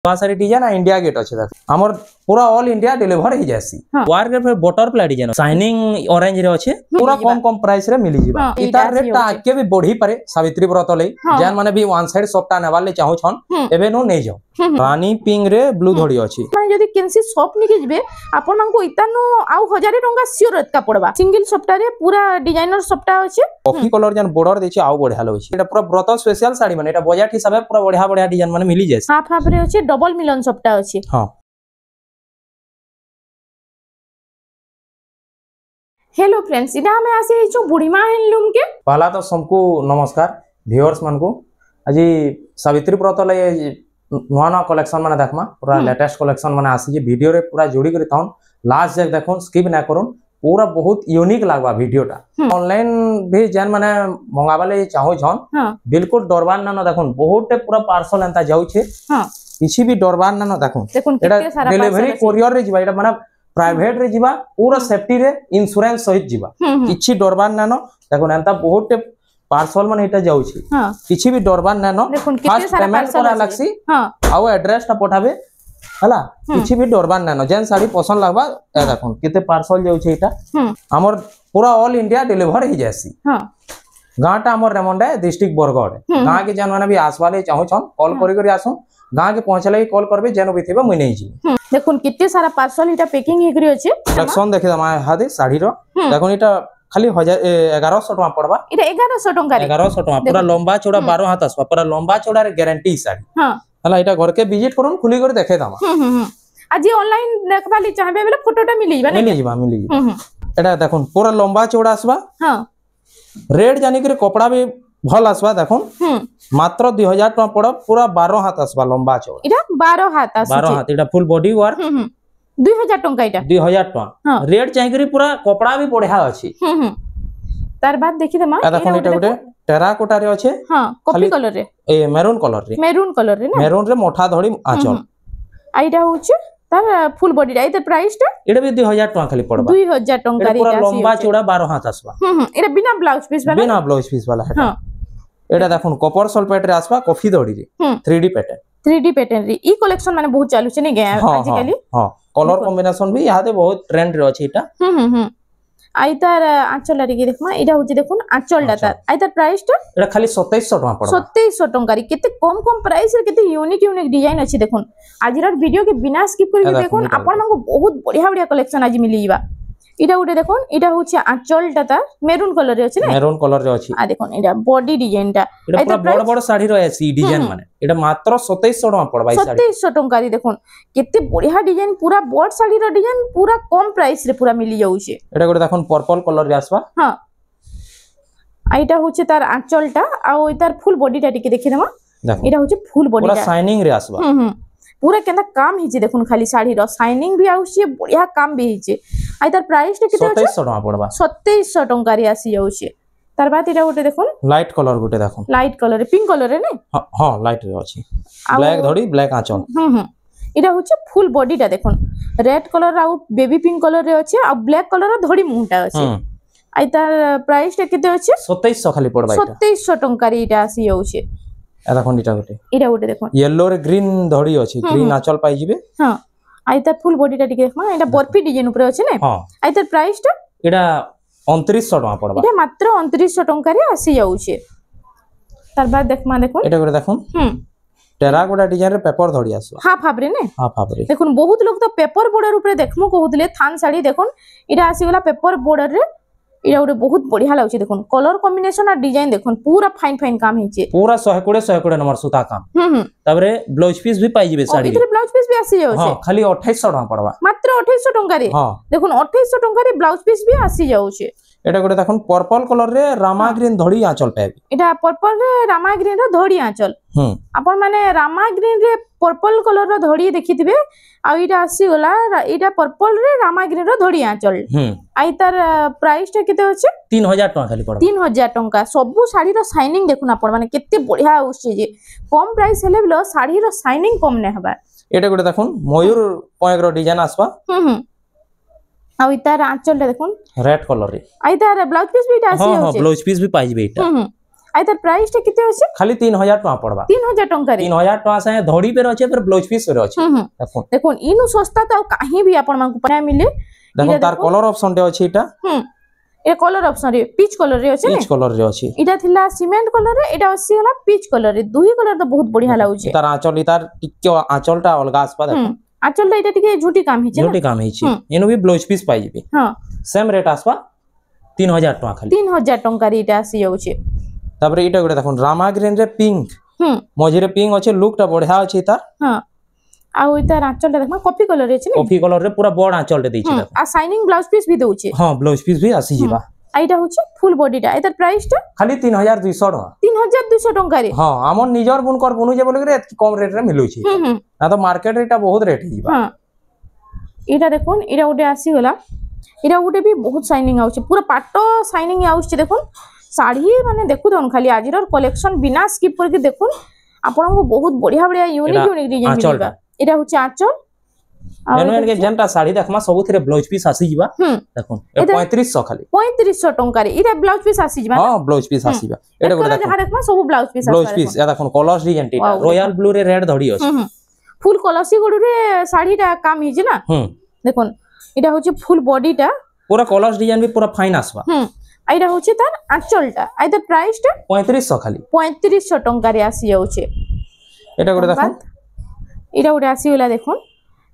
सारी design India gate अच्छे हमर पूरा ऑल इंडिया डिलीवर हो जासी वायर के बटरफ्लाई डिजाइन शाइनिंग ऑरेंज रे अच्छे पूरा कम प्राइस रे मिली जिबा इतार रेट ता आके भी बढ़ी पारे सावित्री व्रत ले जान माने भी वन साइड सप्ताह नेवार ले चाहू छन एबे नो नै जाओ रानी पिंक रे ब्लू धड़ी अछि माने जदी केनसी शॉप निके जिबे आपन मानको इतानो आउ 1000 टंका सियोर एतका पड़बा सिंगल सप्ताह रे पूरा डिजाइनर सप्ताह अछि कॉफी कलर जन बॉर्डर देछि आउ बढ़िया लगछि एटा पूरा व्रत स्पेशल साड़ी माने एटा बजट हिसाब पूरा बढ़िया डिजाइन माने मिली जाय हाफ हाफ रे अछि डबल मिलन सप्ताह अछि हां। हेलो फ्रेंड्स इना हमें आसे जो बुढ़ीमा हैंडलूम के पहला तो सबको नमस्कार व्यूअर्स मन को आज सावित्री व्रत ले नुआ नुआ कलेक्शन माने देखमा पूरा लेटेस्ट कलेक्शन माने आसी जे वीडियो रे पूरा जोड़ी करी ताउन लास्ट जक देखोन स्किप ना करूं पूरा बहुत यूनिक लागबा वीडियोटा ऑनलाइन भी जन माने मंगाबा ले चाहो छन बिल्कुल डरबान ना देखोन बहुत पूरा पार्सल एंता जाउ छे हां किछि भी डरबान ना देखोन एटा डिलीवरी कोरियर रे जिबा एटा माने प्राइवेट रे जिबा पूरा सेफ्टी रे इंश्योरेंस सहित जिबा किछि डरबान ना देखोन एंता बहुत पार्सल माने एटा जाउ छी किछि भी डरबान ना फर्स्ट पेमेंट करा लागसी हां आउ एड्रेस ता पठाबे हला किछि भी डरबान ना जेन साड़ी पसंद लागबा ए देखोन केते पार्सल जाउ छी एटा हमर पूरा ऑल इंडिया डिलीवर हो जासी हां गांटा हमर रेमंडा डिस्ट्रिक्ट बरगढ़ गां के जन माने भी आसवाले चाहू छन कॉल करी करी आसो गां के पहुंचले कॉल करबे जेनो भी थिबे मुई नै जी देखोन किते सारा पार्सल इटा पैकिंग हेकरी अछि कलेक्शन देखि दमा हादे साड़ी रो देखोन इटा खाली 1100 टका पड़बा इटा 1100 टका रे 1100 टका पूरा लंबा चौड़ा 12 हाथ आसबा पूरा लंबा चौड़ा रे गारंटी साड़ी हां हला इटा घर के विजिट करन खुली कर देखे दमा आज ऑनलाइन देखबाली चाहबे बेले फोटोटा मिली जिबा मिली एटा देखोन पूरा लंबा चौड़ा आसबा हां रेट जानि के कपड़ा भी भल आसबा देखोन मात्र 2000 टका पड़ पूरा 12 हाथ आसबा लंबा चौड़ा इटा 12 हाथ आसबा 12 हाथ इटा फुल बॉडी वर्क 2000 टका इटा 2000 टका रेट चाहि करी पूरा कपड़ा भी बढ़िया अछि तार बाद देखि दमा देखोन इटा गुटे टेराकोटा रे अछि हां कॉफी कलर रे ए मेरून कलर रे ना मेरून रे मोठा धड़ी आचल आइडा होचे तार फुल बॉडी रे इधर प्राइस टा एटा भी 2000 टका खाली पड़बा 2000 टका रे पूरा लंबा चौड़ा 12 हाथ आसबा एटा बिना ब्लाउज पीस वाला है हां एटा देखोन कॉपर सल्फेट रे आसबा कॉफी धड़ी रे 3D पैटर्न रे ई कलेक्शन माने बहुत चालू छै नै गे आज काली हां कलर कॉम्बिनेशन भी यादे बहुत ट्रेंड रे अछि एटा आई तार आंचल रे देखमा एटा होची देखोन आंचल डाटा आई तार प्राइस टा एटा खाली 2700 टका पड़बा 2700 टका रे केते कम प्राइस रे केते यूनिक डिजाइन अछि देखोन आजिर वीडियो के बिना स्किप करि देखोन आपन मानको बहुत बढ़िया कलेक्शन आज मिली जिबा इटा उठे देखोन इटा होची आंचल डाटा मेरून कलर रे अछि ना मेरून कलर रे अछि आ देखोन इटा बॉडी डिजाइन टा एटा पूरा बड़ साड़ी रो अछि डिजाइन माने एटा मात्र 2700 टका पड़बा ई साड़ी 2700 टका रे देखोन केते बढ़िया डिजाइन पूरा बड़ साड़ी रो डिजाइन पूरा कम प्राइस रे पूरा मिली जाउ छे एटा गोटे देखोन पर्पल कलर रे आसबा हां आइटा होची तार आंचल टा आ इतार फुल बॉडी टा टिके देखि दमा एटा होची फुल बॉडी टा पूरा शाइनिंग रे आसबा पूरा केना काम हिचे देखुन खाली साड़ी रो शाइनिंग भी आउछे बढ़िया काम भी हिचे आइ तार प्राइस टे केते 2700 टका पड़बा 2700 टका रे आसी जाउछे तार बाद इटा गोटे देखुन लाइट कलर गोटे देखुन लाइट कलर पिंक कलर रे ने हां लाइट रे अछि ब्लैक धड़ी ब्लैक आंचल इटा होचे फुल बॉडी टा देखुन रेड कलर आ बेबी पिंक कलर रे अछि आ ब्लैक कलर धड़ी मुंटा अछि आइ तार प्राइस टे केते अछि 2700 खाली पड़बा इटा 2700 टका रे इटा आसी जाउछे ए देखोन इटा गोटे देखोन येलो रे ग्रीन धड़ी अछि ग्रीन आंचल पाई जिबे हां आइ तार फुल बॉडी टा टिके देखमा एटा बर्फी डिजाइन ऊपर अछि ने हां आइ तार प्राइस टा एटा 2900 टका पड़बा एटा मात्र 2900 टका रे आसी जाउछे तार बाद देखमा देखोन एटा गोटे देखोन टेराकोटा डिजाइन रे पेपर धड़ी आसबा हाफ रे ने हाफ रे देखोन बहुत लोग तो पेपर बॉर्डर ऊपर देखमु कहउतले थान साड़ी देखोन एटा आसी गला पेपर बॉर्डर रे इरा उडे बहुत बढ़िया लागछ देखोन कलर कॉम्बिनेशन और डिजाइन देखोन पूरा फाइन काम हिचे पूरा 100 नंबर सूता काम तबरे ब्लाउज पीस भी पाई जिबे साड़ी इतरे ब्लाउज पीस भी आसी जाउ छे हां खाली 2800 टका पड़बा मात्र 2800 टका रे हां देखोन 2800 टका रे ब्लाउज पीस भी आसी जाउ छे एटा गोटे देखोन पर्पल कलर रे रामा ग्रीन धड़ी आंचल पाबे एटा पर्पल रे रामा ग्रीन रो धड़ी आंचल अपन माने रामा ग्रीन रे पर्पल कलर रो धड़ी देखिथिबे आ इटा आसी गला इटा पर्पल रे रामा ग्रीन रो धड़ी आंचल आइ तार प्राइस टा केते अछि 3000 टका खाली पड़बा 3000 टका सबु साड़ी रो शाइनिंग देखुन अपन माने केते बढ़िया होछि जे कम प्राइस हेले बिलो साड़ी रो शाइनिंग कम ने हबा एटा गोटे देखुन मयूर पॉइंट रो डिजाइन आसबा आ इतार आंचल देखुन रेड कलर रे आ इतार ब्लाउज पीस भी आसी हां ब्लाउज पीस भी पाई जिबे इटा আই তার প্রাইসটা কেতে আছে খালি 3000 টাকা পড়বা 3000 টঙ্কা রে 3000 টাকা সে ধড়ি পে আছে ফির ব্লাউজ পিস পে আছে দেখুন দেখুন ইনু সস্তা তো কাহি भी আপন মানকু পায় মিলে দেখুন তার কলর অপশন তে আছে এটা এ কলর অপশন রে পিচ কলর রে আছে পিচ কলর রে আছে এটা থিলা সিমেন্ট কলর রে এটা আছে হলা পিচ কলর রে দুই কলর তো বহুত বঢ়িয়া লাগুছে তার আঁচল তার টিকে আঁচলটা অলগা আসবা দেখুন আঁচলটা এটা টিকে ঝুটি কাম হিছে ঝুটি কাম হিছে এনু भी ব্লাউজ পিস পাই যাবে হ্যাঁ সেম রেট আসবা 3000 টাকা খালি 3000 টঙ্কা রে এটা আসি যাচ্ছে তারপরে এটা গুলো দেখুন রামা গ্রিন রে পিঙ্ক মঝিরে পিঙ্ক আছে লুকটা বঢ়িয়া আছে তার হ্যাঁ আর ওইটার আঁচলটা দেখো কফি কলর আছে না কফি কলর রে পুরা বড় আঁচলটা দিছে দেখো আর শাইনিং ব্লাউজ পিস भी দউছে হ্যাঁ ব্লাউজ পিস भी আসি যাবা এইটা হচ্ছে ফুল বডিটা এটার প্রাইসটা খালি 3200 টাকা 3200 টঙ্কা রে হ্যাঁ আমন নিজর বুনকর বুনু যে বলে রে কম রেট রে মিলুছি না তো মার্কেট রে এটা বহুত রেট হিবা হ্যাঁ এটা দেখুন এটা ওটে আসি গলা এটা ওটে भी बहुत শাইনিং আউছে পুরো পাট্টো শাইনিং আউছে দেখুন শাড়ি মানে দেখু দন খালি আজির কালেকশন বিনা স্কিপ করকে দেখুন আপনাকে বহুত বঢ়িয়া বঢ়িয়া ইউনিক ইউনিক ডিজাইন মিলিবা এটা হচ্ছে আঁচল এনু কে জেনটা শাড়ি দেখমা সবুথিরে ব্লাউজ পিস আসি যিবা দেখুন এ 3500 খালি 3500 টঙ্কা রে এটা ব্লাউজ পিস আসি যিবা হ্যাঁ ব্লাউজ পিস আসিবা এটা করে দেখুন দেখমা সব ব্লাউজ পিস ব্লাউজ পিস এ দেখুন কলর্স ডিজাইন টি রয়্যাল ব্লু রে রেড ধড়ি আছে ফুল কলসি গড়ু রে শাড়িটা কাম হিছে না দেখুন এটা হচ্ছে ফুল বডিটা পুরো কলর্স ডিজাইন भी পুরো ফাইন আসবা এইটা হচ্ছে তার আঁচলটা এইটার প্রাইসটা 3500 খালি 3500 টঙ্কা রে আসি যাচ্ছে এটা করে দেখুন এটা ওটা আসি হলা দেখুন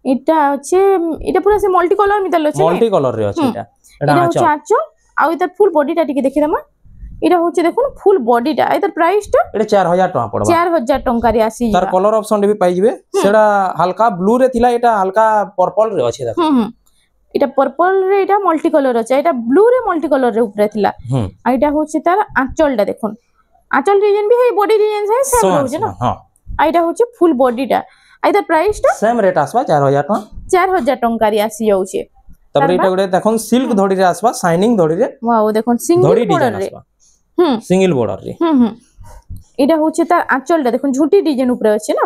এটা হচ্ছে এটা পুরো সে মাল্টি কালার মিতাল আছে মাল্টি কালার রে আছে এটা হচ্ছে আঁচল আর এটার ফুল বডিটা টিকে দেখি দামা এটা হচ্ছে দেখুন ফুল বডিটা এটার প্রাইসটা এটা 4000 টাকা পড়বা 4000 টঙ্কা রে আসি তার কালার অপশন भी পাই যাবে সেটা হালকা ব্লু রে থিলা এটা হালকা পার্পল রে আছে দেখুন এটা পার্পল রে এটা মাল্টি কালার আছে এটা ব্লু রে মাল্টি কালার রে উপরে থিলা আর এটা হচ্ছে তার আঁচলটা দেখুন আঁচল ডিজাইন भी है বডি ডিজাইন है সেম রয়েছে না হ্যাঁ আর এটা হচ্ছে ফুল বডিটা এটার প্রাইসটা সেম রেট আসবা 4000 টাকা 4000 টঙ্কা রে আসি যাচ্ছে তারপরে এটা গুলো দেখুন সিল্ক ধড়ি রে আসবা শাইনিং ধড়ি রে ওয়াও দেখুন সিঙ্গেল বর্ডার রে সিঙ্গেল বর্ডার রে এটা হচ্ছে তার আঁচলটা দেখুন ঝুটি ডিজাইন উপরে আছে না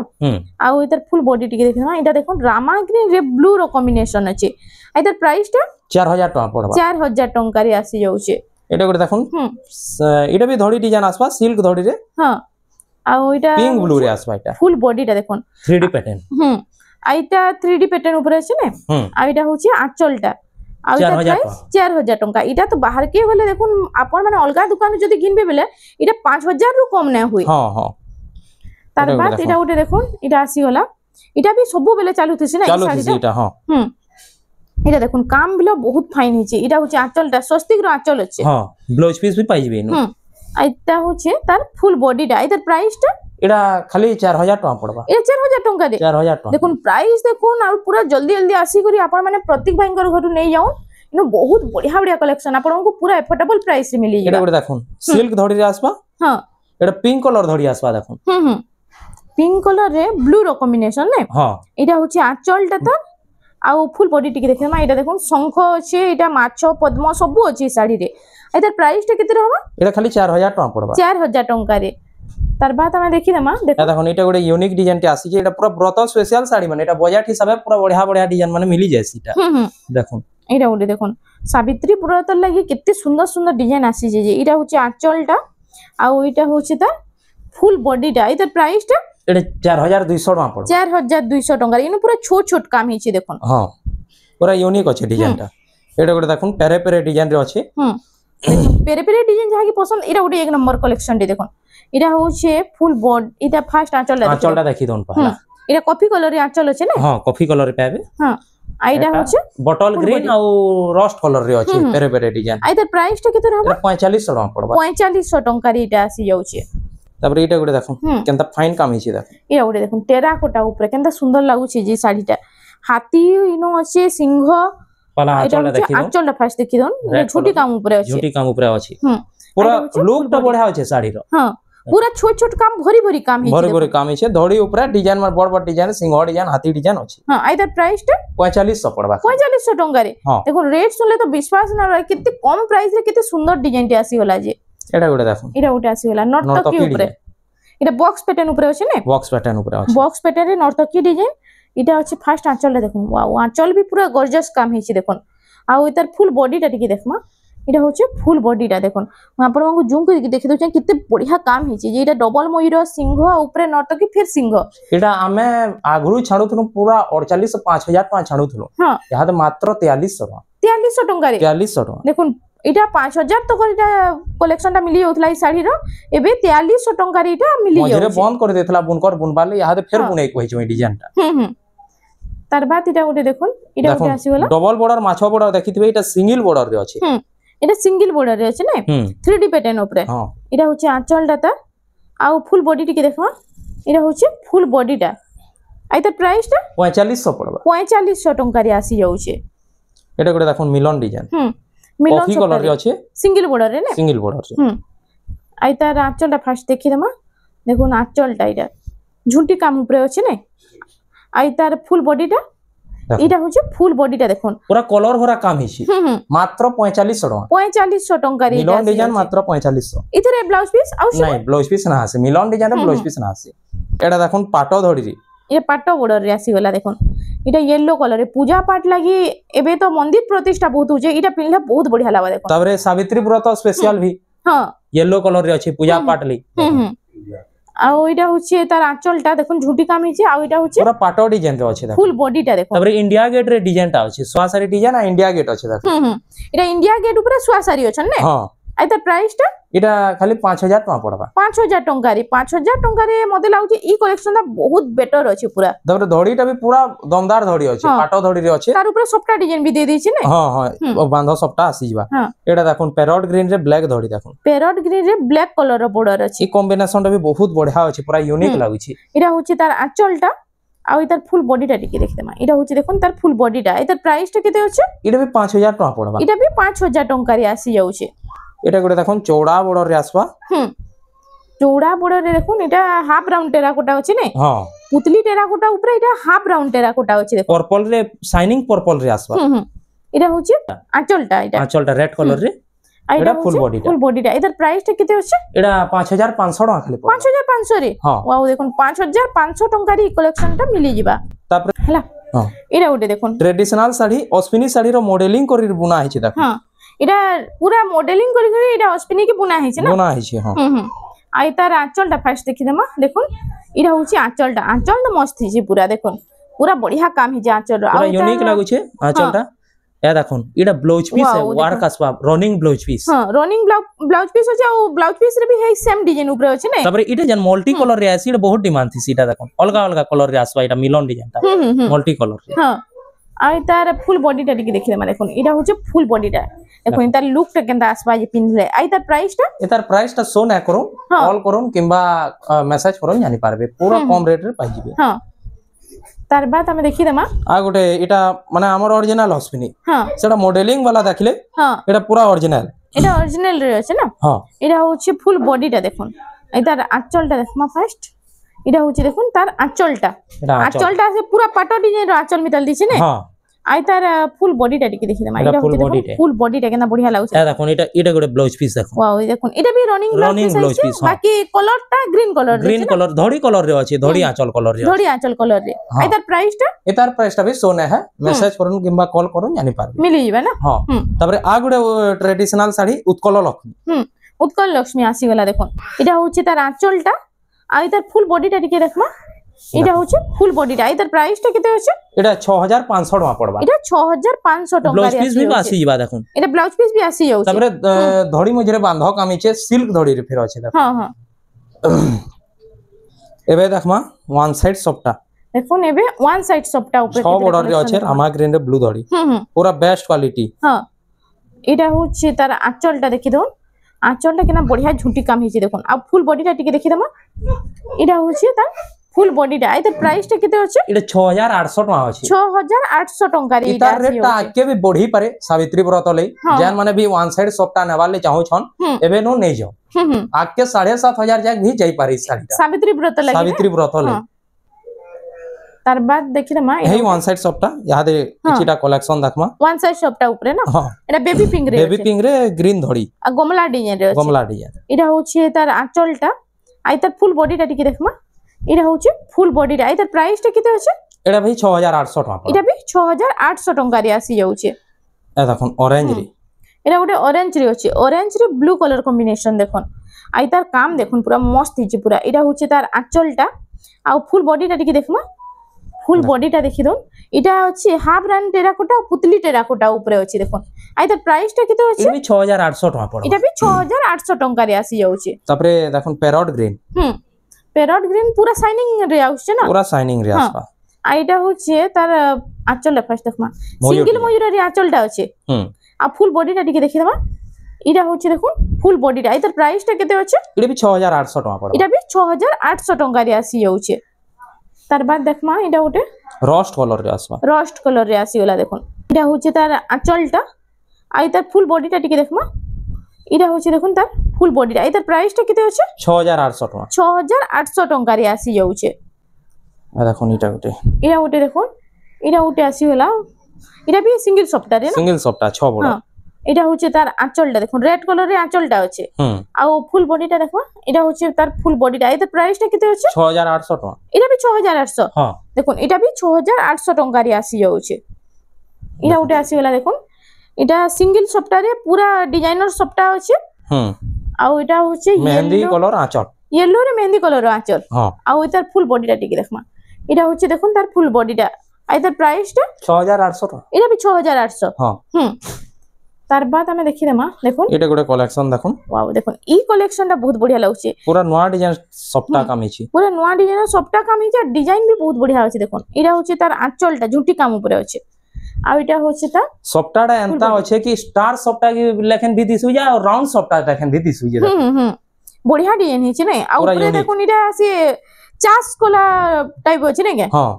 আর এটার ফুল বডি টিকে দেখুন এটা দেখুন রামা গ্রিন রে ব্লু র কম্বিনেশন আছে এটার প্রাইসটা 4000 টাকা পড়বা 4000 টঙ্কা রে আসি যাচ্ছে এটা করে দেখুন এটা भी ধড়ি ডিজাইন আসবা সিল্ক ধড়ি রে হ্যাঁ আর ওইটা পিঙ্ক ব্লু রে আসবা এটা ফুল বডিটা দেখুন 3D প্যাটার্ন এইটা 3D প্যাটার্ন উপরে আছে না আর এটা হচ্ছে আঁচলটা আর এটা প্রাইস 4000 টঙ্কা এটা তো বাহার কে গলে দেখুন আপন মানে অলগা দোকানে যদি কিনবে বলে এটা 5000 রু কম না হই হ্যাঁ হ্যাঁ তার বাদ এটা উঠে দেখুন এটা আসি গলা এটা भी সবু বেলে চালু থিছে না এই শাড়িটা এটা হ্যাঁ এটা দেখুন কাম বিলো বহুত ফাইন হইছে এটা হচ্ছে আঁচলটা স্বস্তিক র আঁচল আছে হ্যাঁ ব্লাউজ পিস भी পাই যাবে নো এটা হচ্ছে তার ফুল বডিটা এটার প্রাইসটা এটা খালি 4000 টাকা পড়বা এটা 4000 টাকা দে 4000 টাকা দেখুন প্রাইস দেখুন আর পুরা জলদি জলদি আসি করি আপন মানে প্রত্যেক ভাইঙ্কর ঘরু নেই যাও ইনো বহুত বঢ়িয়া বঢ়িয়া কালেকশন ଆପଣଙ୍କୁ পুরা এফোর্ডেবল প্রাইস রে মিলি এটা করে দেখুন সিল্ক ধড়ি রে আসবা হ্যাঁ এটা পিঙ্ক কালার ধড়ি আসবা দেখুন পিঙ্ক কালার রে ব্লু র কম্বিনেশন নে হ্যাঁ এটা হচ্ছে আঁচলটা তো আর ফুল বডি টিকে দেখে মা এটা দেখুন শঙ্খ আছে এটা মাছ পদ্ম সবু আছে শাড়ি রে এটার প্রাইসটা কেতে রহবা এটা খালি 4000 টাকা পড়বা 4000 টঙ্কা রে তার বাদ আমি দেখি দেমা দেখুন এটা গোটে ইউনিক ডিজাইন টি আসিছে এটা পুরো ব্রত স্পেশাল শাড়ি মানে এটা বজার হিসাবে পুরো বঢ়িয়া বঢ়িয়া ডিজাইন মানে মিলি যায় সেটা দেখুন এটা ওটা দেখুন সাবিত্রী ব্রতর লাগি কেতে সুন্দর সুন্দর ডিজাইন আসিছে যে এটা হচ্ছে আঁচলটা আর ওইটা হচ্ছে তার ফুল বডিটা এটার প্রাইসটা এটা 4200 টাকা পড়বে 4200 টাকা ইনো পুরো ছোট ছোট কাম হিছে দেখুন হ্যাঁ পুরো ইউনিক আছে ডিজাইনটা এটা গোটে দেখুন পেরে পেরে ডিজাইন রে আছে পেরে পেরে ডিজাইন যাহা কি পছন্দ এটা ওটা এক নম্বর কালেকশন টি দেখুন এটা হচ্ছে ফুল বড এটা ফার্স্ট আঁচলটা দেখি দন পহলা এটা কফি কালার আঁচল আছে না হ্যাঁ কফি কালার রে পাবে হ্যাঁ আইটা হচ্ছে বটল গ্রিন আর রস্ট কালার রে আছে পেরে পেরে ডিজাইন আইটার প্রাইসটা কেতে রহবা 4500 টাকা পড়বা 4500 টাকা রে এটা আসি যাচ্ছে তারপরে এটা গোটে দেখুন কেনতা ফাইন কাম হিছে দেখুন এটা ওটা দেখুন টেরাকোটা উপরে কেনতা সুন্দর লাগুছে যে শাড়িটা হাতি ইনো আছে সিংহ পালা আঁচলটা দেখি দন আঁচলটা ফার্স্ট দেখি দন ঝুটি কাম উপরে আছে ঝুটি কাম উপরে আছে পুরা লুকটা বঢ়িয়া আছে শাড়ির হ্যাঁ পুরা ছোট ছোট কাম ভরি ভরি কাম হিছে ভরি ভরি কাম হিছে ধড়ি উপরে ডিজাইন মার বড় বড় ডিজাইন সিংহ ডিজাইন হাতি ডিজাইন আছে হ্যাঁ আইটার প্রাইসটা 4500 পড়বা 4500 টাকা রে দেখুন রেট শুনলে তো বিশ্বাস না হয় কেতে কম প্রাইস রে কেতে সুন্দর ডিজাইনটি আসি হলা যে এটা গোটে দেখুন এটা ওটা আসি হলা নর্তকি উপরে এটা বক্স প্যাটার্ন উপরে আছে না বক্স প্যাটার্ন উপরে আছে বক্স প্যাটার্নে নর্তকি ডিজাইন এটা হচ্ছে ফার্স্ট আঁচলটা দেখুন ওয়াও আঁচল भी পুরো গর্জিয়াস কাম হিছে দেখুন আর এটার ফুল বডিটা টিকে দেখমা এটা হচ্ছে ফুল বডিটা দেখুন ମୁଁ ଆପଣଙ୍କୁ ଜୁମ୍ କରିକି ଦେଖି ଦଉଛେ କେତେ ବଢିଆ କାମ ହେଇଛି ଯେ ଏଇଟା ଡବଲ ମୟୂର ସିଂହ ଉପରେ ନର୍ତକୀ ଫେର ସିଂହ এটা ଆମେ ଆଗରୁ ଛାଡୁଥିଲୁ ପୁରା 48 5000 ଟଙ୍କା ଛାଡୁଥିଲୁ ହଁ ଏହା ମାତ୍ର 4300 ଟଙ୍କା 4300 ଟଙ୍କାରେ 4300 ଟଙ୍କା দেখুন এটা 5000 তক এটা কলেকশনটা মিলি যাଉଥିଲା এই শাড়ীର ଏବେ 4300 ଟଙ୍କାରେ এটা ମିଲି ମଝିରେ ଯାଉଛି ବନ୍ଦ କରି ଦେଇଥିଲା ବୁନକର ବୁନବାଲେ ଏହା ଫେର ବୁନେଇ କହିଛୁ এই ডিজাইনটা তার বাদ এটা গোটে দেখুন এটা গোটে আসিগলা ডবল বর্ডর মাছ বর্ডর দেখিଥିବେ এটা সিঙ্গেল বর্ডর রে আছে এটা সিঙ্গেল বর্ডর রে আছে না 3D প্যাটার্ন উপরে এটা হচ্ছে আঁচলটা তার আর ফুল বডি টিকে দেখো এটা হচ্ছে ফুল বডিটা আই তার প্রাইসটা 4500 পড়বা 4500 টঙ্কারে আসি যাচ্ছে এটা গোটে দেখুন মিলন ডিজাইন মিলন কফি কালার রে আছে সিঙ্গেল বর্ডর রে না সিঙ্গেল বর্ডর রে আই তার আঁচলটা ফার্স্ট দেখি দেমা দেখুন আঁচলটা এটা ঝুঁটি কাম উপরে আছে না আই তার ফুল বডিটা এটা হচ্ছে ফুল বডিটা দেখুন পুরা কলর ভরা কাম হিছি মাত্র 4500 টাকা 4500 টঙ্কারে এটা মিলন ডিজাইন মাত্র 4500 ইথরে ব্লাউজ পিস আউ নাই ব্লাউজ পিস না আছে মিলন ডিজাইন ব্লাউজ পিস না আছে এটা দেখুন পাটো ধরি রে এটা পাটো বর্ডর রে আসি গলা দেখুন এটা ইয়েলো কালারে পূজা পাঠ লাগি এবে তো মন্দির প্রতিষ্ঠা বহুত হচ্ছে এটা পিনলে বহুত বঢ়িয়া লাগা দেখুন তারপরে সাবিত্রী ব্রত স্পেশাল ভি হ্যাঁ ইয়েলো কালার রে আছে পূজা পাঠ লি আর এটা হচ্ছে তার আঁচলটা দেখুন ঝুঁটি কাম হইছে আর এটা হচ্ছে পুরা পাটো ডিজাইন রে আছে দেখুন ফুল বডিটা দেখুন তারপরে ইন্ডিয়া গেট রে ডিজাইনটা আছে সোয়াসারি ডিজাইন আর ইন্ডিয়া গেট আছে দেখুন এটা ইন্ডিয়া গেট উপরে সোয়াসারি আছে না হ্যাঁ আর তার প্রাইসটা এটা খালি 5000 টাকা পড়বা 5000 টঙ্কারে 5000 টঙ্কারে মতে লাগুছে এই কালেকশনটা বহুত বেটার আছে পুরা তারপরে ধড়িটা भी पूरा দমদার ধড়ি আছে পাটো ধড়ি রে আছে তার উপরে সবটা ডিজাইন भी दे দিয়েছে না হ্যাঁ হ্যাঁ বান্ধ সবটা আসি যাবা এটা দেখুন প্যারট গ্রিন রে ব্ল্যাক ধড়ি দেখুন প্যারট গ্রিন রে ব্ল্যাক কালার বর্ডর আছে এই কম্বিনেশনটা भी বহুত বঢ়িয়া আছে পুরা ইউনিক লাগুছি এটা হচ্ছে তার আঁচলটা আর তার ফুল বডিটা টিকে দেখতে মা এটা হচ্ছে দেখুন তার ফুল বডিটা এটার প্রাইসটা কেতে হচ্ছে এটা भी 5000 টাকা পড়বা এটা भी 5000 টঙ্কারে আসি যাচ্ছে এটা গোটে দেখুন চৌড়া বর্ডর রে আসবা চৌড়া বর্ডর রে দেখুন এটা হাফ রাউন্ড টেরাকোটা আছে না হ্যাঁ পুতলি টেরাকোটা উপরে এটা হাফ রাউন্ড টেরাকোটা আছে দেখুন পার্পল রে শাইনিং পার্পল রে আসবা এটা হচ্ছে আঁচলটা এটা আঁচলটা রেড কালার রে এটা ফুল বডিটা এটার প্রাইসটা কেতে হচ্ছে এটা 5500 টাকা খালি 5500 রে ওয়াও দেখুন 5500 টঙ্কার এই কালেকশনটা মিলি যাবা তারপরে হলা এটা ওটা দেখুন ট্রেডিশনাল শাড়ি অশ্বিনী শাড়ির মডেলিং করি বুনা হইছে দেখুন হ্যাঁ এটা পুরা মডেলিং করি করি এটা অশ্বিনী কি বুনা হইছে না বুনা হইছে হ্যাঁ আই তার আঁচলটা ফার্স্ট দেখি দেমা দেখুন এটা হচ্ছে আঁচলটা মস্ত হইছে পুরা দেখুন পুরা বঢ়িয়া কাম হইছে আঁচল পুরা ইউনিক লাগুছে আঁচলটা এ দেখুন এটা ব্লাউজ পিস ওয়ার্ক আসবা রানিং ব্লাউজ পিস হ্যাঁ রানিং ব্লাউজ পিস আছে আর ব্লাউজ পিস রে भी है सेम डिजाइन উপরে আছে না তারপরে এটা যেন মাল্টি কালার রে আছে এটা বহুত ডিমান্ড থিস এটা দেখুন অলগা অলগা কালার রে আসবা এটা মিলন ডিজাইনটা মাল্টি কালার রে হ্যাঁ আর তার ফুল বডিটা টিকে দেখিলে মানে দেখুন এটা হচ্ছে ফুল বডিটা দেখুন তার লুকটা কেনতা আসবা যে পিনলে আই তার প্রাইসটা এটার প্রাইসটা শো না করুন কল করুন কিংবা মেসেজ করুন জানি পারবে পুরো কম রেট রে পাই যাবে হ্যাঁ তার বাদ আমি দেখি দেমা আর গোটে এটা মানে আমার অরিজিনাল অশ্বিনী হ্যাঁ সেটা মডেলিং वाला দেখিলে হ্যাঁ এটা পুরো অরিজিনাল এটা অরিজিনাল রে আছে না হ্যাঁ এটা হচ্ছে ফুল বডিটা দেখুন এটার আঁচলটা দেখমা ফার্স্ট এটা হচ্ছে দেখুন তার আঁচলটা আছে পুরো পাটো ডিজাইন র আঁচল মিতাল দিছে না হ্যাঁ আই তার ফুল বডিটা টিকে দেখি দেমা এটা হচ্ছে ফুল বডিটা কেনা বঢ়িয়া লাগুছে এটা দেখুন এটা গোটে ব্লাউজ পিস দেখুন ওয়াও দেখুন এটা भी রানিং ব্লাউজ পিস বাকি কালারটা গ্রিন কালার ধড়ি কালার রে আছে ধড়ি আঁচল কালার রে ধড়ি আঁচল কালার রে এটার প্রাইসটা এটার প্রাইসটা भी শো না है মেসেজ করুন কিংবা কল করুন জানি পারবে মিলি যাবে না হ্যাঁ তারপরে আ গোটে ট্রেডিশনাল শাড়ি উৎকল লক্ষ্মী উৎকল লক্ষ্মী আসি গলা দেখুন এটা হচ্ছে তার আঁচলটা আর তার ফুল বডিটা টিকে দেখমা এটা হচ্ছে ফুল বডিটা এটার প্রাইসটা কেতে হচ্ছে এটা 6500 টাকা পড়বা এটা 6500 টাকা ব্লাউজ পিস भी আসি যাবা দেখুন এটা ব্লাউজ পিস भी আসি যাচ্ছে তারপরে ধড়ি মঝিরে বান্ধ কামিছে সিল্ক ধড়ি রে ফের আছে দেখুন হ্যাঁ হ্যাঁ এবে দেখমা ওয়ান সাইড সবটা দেখুন এবে ওয়ান সাইড সবটা উপরে সব অর্ডার রে আছে রামা গ্রিন রে ব্লু ধড়ি পুরা বেস্ট কোয়ালিটি হ্যাঁ এটা হচ্ছে তার আঁচলটা দেখি দেখুন আঁচলটা কেনা বঢ়িয়া ঝুঁটি কাম হইছে দেখুন আর ফুল বডিটা টিকে দেখি দেমা এটা হচ্ছে তার ফুল বডিটা এটার প্রাইসটা কেতে হচ্ছে এটা 6800 টাকা আছে 6800 টাকা রে এটা রেটটা আগে भी बढ़ी पारे सावित्री व्रत ले जान माने भी वन साइड सपटा नेवाले चाहू छन एबे नो नहीं जाओ आके 7500 जाक भी जाई पारे साड़ीटा सावित्री व्रत ले तार बाद देखि ना हे वन साइड सपटा यादे किछिटा कलेक्शन देखमा वन साइड सपटा ऊपरे ना एटा बेबी पिंक रे ग्रीन धड़ी आ गमला डिजाइन एटा होचे तार आंचलटा आइ तार फुल बॉडीटा टिके देखमा এটা হচ্ছে ফুল বডিটা এটার প্রাইসটা কেতে আছে এটা ভাই 6800 টাকা এটা भी 6800 টাকা রে আসি যাচ্ছে এ দেখুন অরেঞ্জ রে এটা গোটে অরেঞ্জ রে আছে, অরেঞ্জ রে ব্লু কলর কম্বিনেশন দেখুন। আই তার কাম দেখুন পুরা মস্ত হইছে পুরা। এটা হচ্ছে তার আঁচলটা, আর ফুল বডিটা টিকে দেখমা, ফুল বডিটা দেখি দন। এটা হচ্ছে half run terracotta Putali terracotta উপরে আছে দেখুন। আই তার প্রাইসটা কেতে আছে? এটা 6800 টাকা পড়বে। এটা 6800 টাকা রে আসি যাচ্ছে। তারপরে দেখুন প্যারট গ্রিন। প্যারট গ্রিন পুরা শাইনিং রে আসছে না, পুরা শাইনিং রে আসবা। আর এটা হচ্ছে তার আঁচলটা ফার্স্ট দেখমা, সিঙ্গেল ময়ূরের আঁচলটা আছে। আর ফুল বডিটা টিকে দেখি দেবা। এটা হচ্ছে দেখুন ফুল বডিটা। এই তার প্রাইসটা কেতে আছে? এটা 6800 টাকা পড়বে। এটা 6800 টাকা রে আসি যাচ্ছে। তার বাদ দেখমা এটা ওটে রস্ট কলর রে আসবা, রস্ট কলর রে আসি গলা দেখুন। এটা হচ্ছে তার আঁচলটা, আর তার ফুল বডিটা টিকে দেখমা। এটা হচ্ছে দেখুন তার ফুল বডিটা। এই তার প্রাইসটা কেতে আছে? 6800 টাকা। 6800 টাকা রে আসি যাচ্ছে। দেখুন এটা ওটে দেখুন, এটা ওটে আসি গলা। এটা বি সিঙ্গেল সফটওয়্যার না, সিঙ্গেল সফটটা 6 বড়। এটা হচ্ছে তার আঁচলটা দেখুন, রেড কালারের আঁচলটা আছে। আর ফুল বডিটা দেখো, এটা হচ্ছে তার ফুল বডিটা। এর প্রাইসটা কত হচ্ছে? 6800 টাকা। এটা বি 6800। হ্যাঁ দেখুন এটা বি 6800 টাকা রে আসি যাচ্ছে। এটা উঠে আসি গলা দেখুন। এটা সিঙ্গেল সফটওয়্যারে পুরা ডিজাইনার সফটটা আছে। আর এটা হচ্ছে মেহেন্দি কালার আঁচল, ইয়েলো রে মেহেন্দি কালার আঁচল। আর তার ফুল বডিটা টিকে দেখমা। এটা হচ্ছে দেখুন তার ফুল বডিটা। আর তার প্রাইসটা 6800 টাকা। এটা বি 6800। হ্যাঁ তার বাদ আমি দেখি দেমা দেখুন। এটা গোটে কালেকশন দেখুন। ওয়াও দেখুন এই কালেকশনটা বহুত বঢ়িয়া লাগুছে। পুরা নয়া ডিজাইন সবটা কাম হইছে, পুরা নয়া ডিজাইন সবটা কাম হইছে। ডিজাইন বি বহুত বঢ়িয়া আছে দেখুন। এটা হচ্ছে তার আঁচলটা ঝুটি কাম উপরে আছে। আর এটা হচ্ছে তার সবটাটা এন্তা আছে কি স্টার সবটা কি লেখেন দি দিছু যা আর রাউন্ড সবটা লেখেন দি দিছু যা। বঢ়িয়া ডিজাইন হইছে না। আর উপরে দেখুন এটা আছে চাষ কলা টাইপ আছে না কে। হ্যাঁ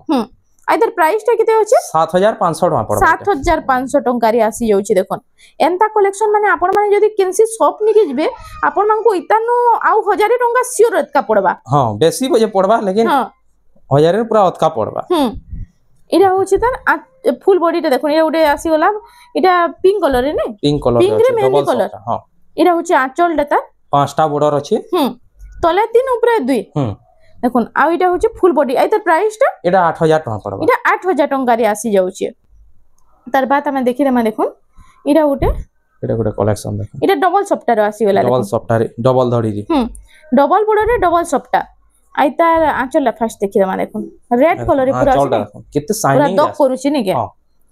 আইদার প্রাইসটা কেতে আছে? 7500 টাকা পড়বে। 7500 টাকা রে আসি যাଉଛି দেখুন। এন্তা কলেকশন মানে আপন মানে যদি কেনসি শপ নিকে ଯିବେ আপন মানকু ইতানো আউ 1000 টাকা সিওর এতকা পড়বা। হ্যাঁ বেশি বজে পড়বা, লেকিন 1000 এর পুরা অতকা পড়বা। এটা হচ্ছে তার ফুল বডিটা দেখুন। এটা উঠে আসি গলা। এটা পিঙ্ক কালার রে না, পিঙ্ক কালার রে মেহেন্দি কালার। হ্যাঁ এটা হচ্ছে আঁচলটা তার। 5টা বর্ডার আছে। তলে 3 উপরে 2। দেখুন আর এটা হচ্ছে ফুল বডি। এই তার প্রাইসটা? এটা 8000 টাকা পড়বে। এটা 8000 টাকা রে আসি যাଉଛି। তার বাদ আমি দেখি দেমা দেখুন। এটা উঠে এটা গোটে কালেকশন দেখুন। এটা ডবল সফটওয়্যার আসি গলা। ডবল সফটওয়্যার ডবল ধরি দি। ডবল বর্ডারে ডবল সফটটা। আই তার আঁচলটা ফার্স্ট দেখি দেমা দেখুন। রেড কালারে পুরা আছে দেখুন কেতে শাইনিং পুরা দক করুছি নাকি।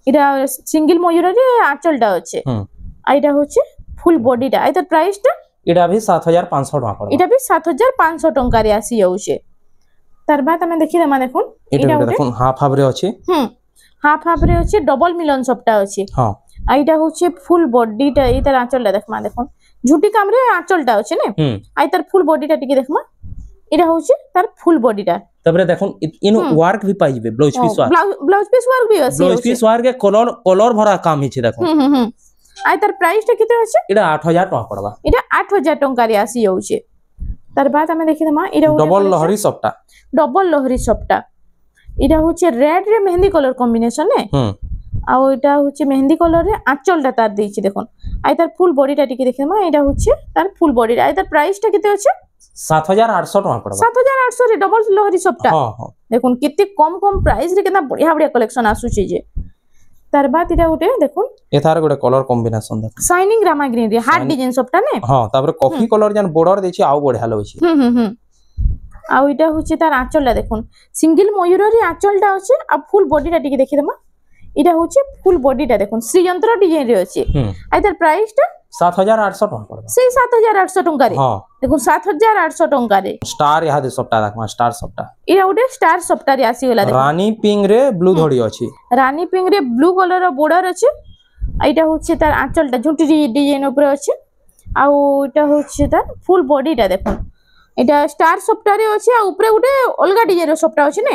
এটা সিঙ্গেল ময়ূরের আঁচলটা আছে। আর এটা হচ্ছে ফুল বডিটা। এই তার প্রাইসটা? এটা ভি 7500 টাকা পড়বে। এটা ভি 7500 টাকা রে আসি যাଉଛି। তার বাদ আমি দেখি দেমা দেখুন। এটা দেখুন হাফ হাফ রে আছে। হাফ হাফ রে আছে, ডবল মিলন সবটা আছে। হ্যাঁ আর এটা হচ্ছে ফুল বডিটা। এই তার আঁচলটা দেখমা দেখুন। ঝুটি কামরে আঁচলটা আছে না। আর তার ফুল বডিটা টিকে দেখমা। এটা হচ্ছে তার ফুল বডিটা। তারপরে দেখুন ইনো ওয়ার্ক ভি পাইবে, blouse piece work. Blouse piece work V আছে। ব্লাউজ পিস ওয়ার্ক এ কলর ভরা কাম হিছে দেখুন। আর তার প্রাইসটা কেতে আছে? এটা 8000 টাকা পড়বা। এটা 8000 টাকা রে আসি যাଉଛି। তার বাদ আমি দেখি দেমা। এটা ডবল লহরি সবটা। ডবল লহরি সবটা। এটা হচ্ছে রেড রে মেহেন্দি কালার কম্বিনেশন নে। আর এটা হচ্ছে মেহেন্দি কালারে আঁচলটা তার দিয়েছি দেখুন। আর তার ফুল বডিটা টিকে দেখি দেমা। এটা হচ্ছে তার ফুল বডিটা। আর তার প্রাইসটা কেতে আছে? 7800 টাকা পড়বা। 7800 রে ডবল লহরি সবটা। দেখুন কেতে কম কম প্রাইস রে কেনা বঢ়িয়া বঢ়িয়া কালেকশন আসুଛି যে। তার বাদ এটা উঠে দেখুন। এথার গোটে কালার কম্বিনেশন দেখুন। শাইনিং রামা গ্রিন রে হার্ড ডিজাইন সবটা নে। হ্যাঁ তারপরে কফি কালার জান বর্ডার দিছি আউ বঢ়িয়া লাগুଛି। আর এটা হচ্ছে তার আঁচলটা দেখুন। সিঙ্গেল ময়ূরের আঁচলটা আছে। আর ফুল বডিটা টিকে দেখি দেমা। এটা হচ্ছে ফুল বডিটা দেখুন শ্রীযন্ত্র ডিজাইন রে আছে। আর তার প্রাইসটা? 7800 টাকা পড়বে। সেই 7800 টাকা রে। দেখুন 7800 টাকা রে। স্টার ইহাদে সবটা দেখমা, স্টার সবটা। এটা ওটে স্টার সবটা রে আসি গলা দেখুন। রানী পিঙ্ক রে ব্লু ধড়ি আছে। রানী পিঙ্ক রে ব্লু কালার বর্ডার আছে। এটা হচ্ছে তার আঁচলটা ঝুটি ডিজাইন উপরে আছে। আর এটা হচ্ছে তার ফুল বডিটা দেখুন। এটা স্টার সফটওয়্যারে আছে। আর উপরে উঠে অলগা ডিজাইনের সফটটা আছে না।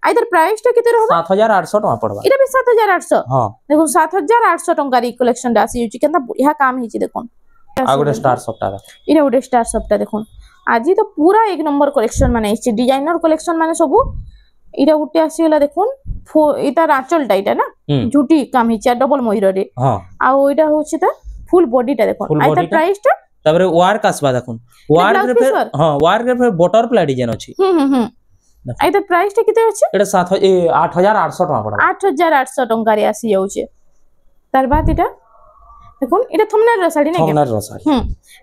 আর তার প্রাইসটা কেতে রহবা? 7800 টাকা পড়বা। এটা বি 7800। দেখুন 7800 টাকার এই কালেকশনটা আসি যাଉଛି। কেনতা বঢ়িয়া কাম হইছে দেখুন। আর গোটে স্টার সফটটা দেখুন। এটা গোটে স্টার সফটটা দেখুন। আজি তো পুরা এক নম্বর কালেকশন মানে আইছে। ডিজাইনার কালেকশন মানে সবু। এটা উঠে আসি গলা দেখুন। এটার আঁচলটা এটা না ঝুটি কাম হইছে ডবল ময়ূরের। আর ওইটা হচ্ছে তার ফুল বডিটা দেখুন। আর তার প্রাইসটা? তারপরে ওয়ার্ক আসবা দেখুন। ওয়ার্ক রে ফের ওয়ার্ক রে ফের বাটারফ্লাই ডিজাইন আছে। আর তার প্রাইসটা কেতে আছে? এটা 8800 টাকা পড়বে। 8800 টাকা রে আসি যাଉଛି। তার বাদ এটা দেখুন এটা থমনার র শাড়ি নাকি থমনার র শাড়ি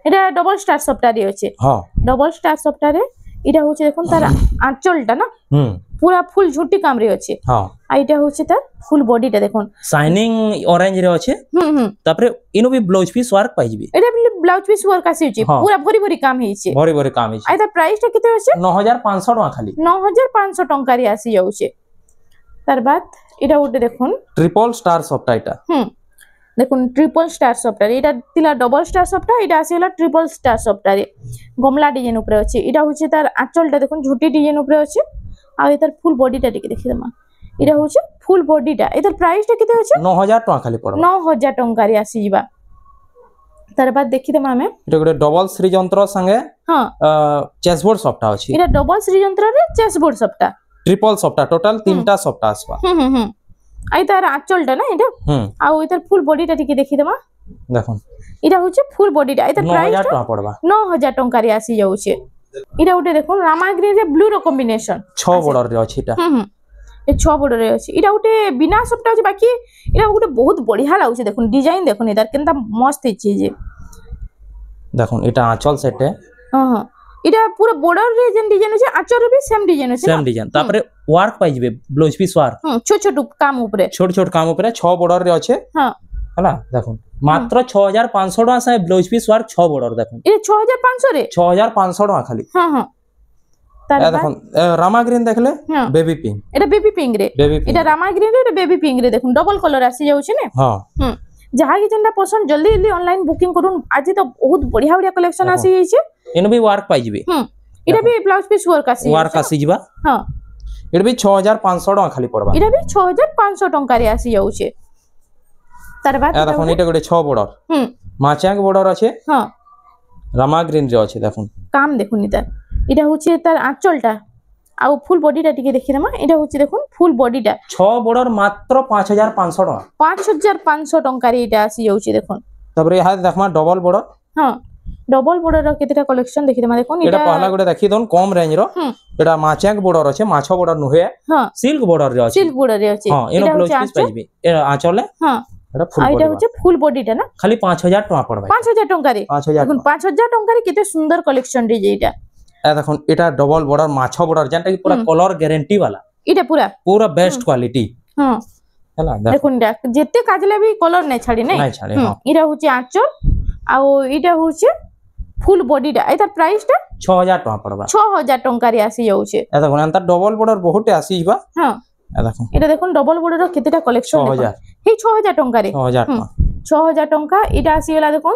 এটা ডবল স্টার সফটারে আছে হ্যাঁ ডবল স্টার সফটারে এটা হচ্ছে দেখুন তার আঁচলটা না পুরা ফুল ঝুটি কামরে আছে হ্যাঁ আর এটা হচ্ছে তার ফুল বডিটা দেখুন শাইনিং অরেঞ্জ রে আছে তারপরে ইনো বি ব্লাউজ পিস ওয়ার্ক পাই যাবে এটা ব্লাউজ পিস ওয়ার্ক আসিছে পুরা ভরি ভরি কাম ହେଇছে ভরি ভরি কাম ହେଇছে আর তার প্রাইসটা কেতে আছে 9500 টাকা খালি 9500 টঙ্কারে আসি যাচ্ছে তার বাদ এটা ওটা দেখুন ট্রিপল স্টার সফট এটা দেখুন ট্রিপল স্টার সফটার এটা তিলা ডবল স্টার সফটার এটা আসিলা ট্রিপল স্টার সফটারে গমলা ডিজাইন উপরে আছে এটা হচ্ছে তার আঁচলটা দেখুন ঝুটি ডিজাইন উপরে আছে আর এটার ফুল বডিটা টিকে দেখি দেমা এটা হচ্ছে ফুল বডিটা এটার প্রাইসটা কেতে আছে 9000 টাকা খালি পড়বা 9000 টঙ্কারে আসি ଯିବା তার বাদ দেখি দেমা আমি এটা ଗୋଟେ ডবল শ্রীযন্ত্র সঙ্গে হ্যাঁ চেসবোর্ড সফটা আছে এটা ডবল শ্রীযন্ত্ରରେ চেসবোর্ড সফটা ট্রিপল সফটা টোটাল তিনটা সফটা আসবা আই তার আঁচলটা না এটা আর এটার ফুল বডিটা টিকে দেখি দেমা দেখুন এটা হচ্ছে ফুল বডিটা এটার প্রাইস 9000 টাকা পড়বা 9000 টঙ্কারে আসি যাচ্ছে এটা ওটা দেখুন রামা গ্রিন রে ব্লু র কম্বিনেশন 6 বর্ডর রে আছে এটা এ 6 বর্ডর রে আছে এটা ওটা বিনা সফটা আছে বাকি এটা ওটা বহুত বঢ়িয়া লাগুছে দেখুন ডিজাইন দেখুন এটার কেনতা মস্ত ହେଇଛି যে দেখুন এটা আঁচল সেটে হ্যাঁ এটা পুরো বর্ডর রে যেন ডিজাইন আছে আঁচল রে সেম ডিজাইন আছে সেম ডিজাইন তারপরে ওয়ার্ক পাই যাবে ব্লাউজ পিস ওয়ার্ক ছোট ছোট কাম উপরে ছোট ছোট কাম উপরে 6 বর্ডর রে আছে হ্যাঁ হলা দেখুন মাত্র 6500 টাকা সাই ব্লাউজ পিস ওয়ার্ক 6 বর্ডর দেখুন এটা 6500 রে 6500 টাকা খালি হ্যাঁ তার দেখুন রামা গ্রিন দেখলে বেবি পিঙ্ক এটা বেবি পিঙ্ক রে এটা রামা গ্রিন রে এটা বেবি পিঙ্ক রে দেখুন ডবল কলর আসি যাচ্ছে না হ্যাঁ যাহা কি যেনটা পছন্দ জলদি জলদি অনলাইন বুকিং করুন আজ তো বহুত বঢ়িয়া বঢ়িয়া কালেকশন আসি যাইছে এনো বি ওয়ার্ক পাই যাবে এটা বি ব্লাউজ পিস ওয়ার্ক আসি যাবা হ্যাঁ এটা বি 6500 টাকা খালি পড়বা এটা বি 6500 টঙ্কারে আসি যাচ্ছে তার বাদ দেখুন এটা গোটে 6 বর্ডর মাচাং বর্ডর আছে হ্যাঁ রামা গ্রিন রে আছে দেখুন কাম দেখুন এটা হচ্ছে তার আঁচলটা আর ফুল বডিটা টিকে দেখি দেমা এটা হচ্ছে দেখুন ফুল বডিটা 6 বর্ডর মাত্র 5500 টাকা 5500 টঙ্কারে এটা আসি যাচ্ছে দেখুন তারপরে ইহা দেখমা ডবল বর্ডর হ্যাঁ ডবল বর্ডর কেতেটা কালেকশন দেখি দেমা দেখুন এটা পহলা গোটে দেখি দন কম রেঞ্জ র এটা মাচাং বর্ডর আছে মাছ বর্ডর নুহে হ্যাঁ সিল্ক বর্ডর রে আছে সিল্ক বর্ডর রে আছে হ্যাঁ এনো ব্লাউজ পিস পাইবে এটা আঁচলে হ্যাঁ এটা ফুল বডি এটা হচ্ছে ফুল বডিটা না খালি 5000 টাকা পড়বে 5000 টঙ্কারে 5000 দেখুন 5000 টঙ্কারে কেতে সুন্দর কালেকশন রে যেটা দেখুন এটা ডবল বর্ডর মাছ বর্ডর যেটা কি পুরা কলর গ্যারান্টি वाला এটা পুরা বেস্ট কোয়ালিটি হ্যাঁ হলা দেখুন যেতে কাজলে বি কলর নাই ছাড়ি নাই ছাড়ে হ্যাঁ এটা হচ্ছে আঁচল আর এটা হচ্ছে ফুল বডিটা এটার প্রাইসটা 6000 টাকা পড়বা 6000 টঙ্কারে আসি যাচ্ছে দেখুন এন্তা ডবল বর্ডর বহুতে আসি যা হ্যাঁ দেখুন এটা দেখুন ডবল বর্ডর কেতেটা কালেকশন দেখুন এই 6000 টঙ্কারে 6000 টাকা 6000 টঙ্কা এটা আসি গলা দেখুন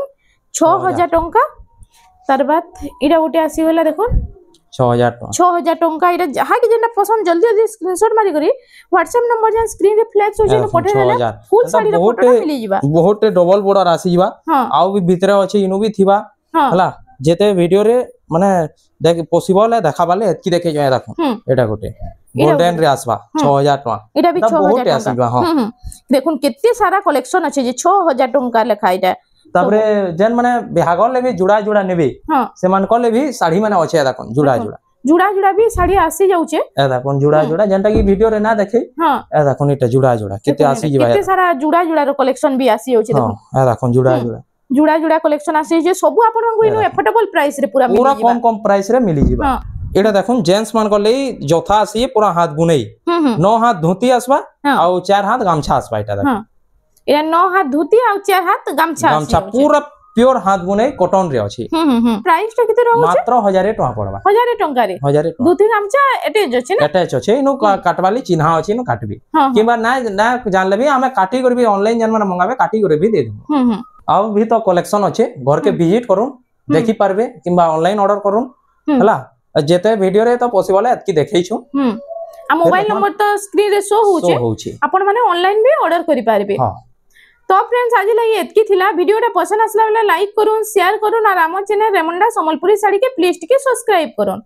6000 টঙ্কা তার বাদ এটা ওটে আসি গলা দেখুন 6000 টাকা 6000 টঙ্কা এটা যাহা কি যেটা পছন্দ জলদি জলদি স্ক্রিনশট মারি করি WhatsApp নম্বর যে স্ক্রিন রে ফ্ল্যাক্স হইছে পঠে দেলে ফুল শাড়ি রে ফটো মিলি ଯିବା বহুতে ডবল বর্ডর আসি যা আউ বি ভিতরে আছে ইনো বি থিবা হলা যেতে ভিডিও রে মানে দেখ পসিবল है দেখা বালে এতকি দেখে যায় দেখুন এটা গোটে গোল্ডেন রে আসবা 6000 টাকা এটা বি 6000 টাকা আসিবা হ্যাঁ দেখুন কেতে সারা কালেকশন আছে যে 6000 টাকা লেখা এটা তারপরে যেন মানে বিহাগর লে বি জুড়া জুড়া নেবে সেমান কলে বি শাড়ি মানে আছে দেখুন জুড়া জুড়া জুড়া জুড়া বি শাড়ি আসি যাচ্ছে দেখুন জুড়া জুড়া যেটা কি ভিডিও রে না দেখে দেখুন এটা জুড়া জুড়া কেতে আসি যাবে কেতে সারা জুড়া জুড়া র কালেকশন বি আসি যাচ্ছে দেখুন দেখুন জুড়া জুড়া জুড়া জুড়া কালেকশন আসি যে সবু ଆପଣଙ୍କୁ ইনো এফোর্ডেবল প্রাইস রে পুরা পুরা কম কম প্রাইস রে মিলি ଯିବା এটা দেখুন জেন্টস মান কলে যথা আসি পুরা হাত বুনেই 9 হাত ধুতি আসবা আর 4 হাত গামছা আসবা এটা দেখুন এটা 9 হাত ধুতি আর 4 হাত গামছা গামছা পুরা পিওর হাত বুনেই কটন রে আছে প্রাইসটা কেতে রହୁଛି মাত্র 1000 টাকা পড়বা 1000 টঙ্কারে 1000 টাকা ধুতি গামছা এটাচ আছে না এটাচ আছে ইনো কাটবালি চিহ্না আছে ইনো কাটবি কিবা না না জানলে भी ଆମେ কাটি করবি অনলাইন জান মানে মগাবে কাটি করে भी दे देबो ଆଉ भी तो कलेक्शन अच्छे घर के विजिट करूँ देखी पारबे किंबा ऑनलाइन ऑर्डर करूँ हला जेते वीडियो रे तो पॉसिबल है एतकी देखै छु आ मोबाइल नंबर तो स्क्रीन रे शो होउछे आपण माने ऑनलाइन भी ऑर्डर करि पारबे हां तो फ्रेंड्स आज लगी एतकी थिला वीडियोटा पसंद आसला बेला लाइक करूँ शेयर करूँ और आम चैनल रेमुंडा संबलपुरी साड़ी के प्लीज टिके सब्सक्राइब करूँ।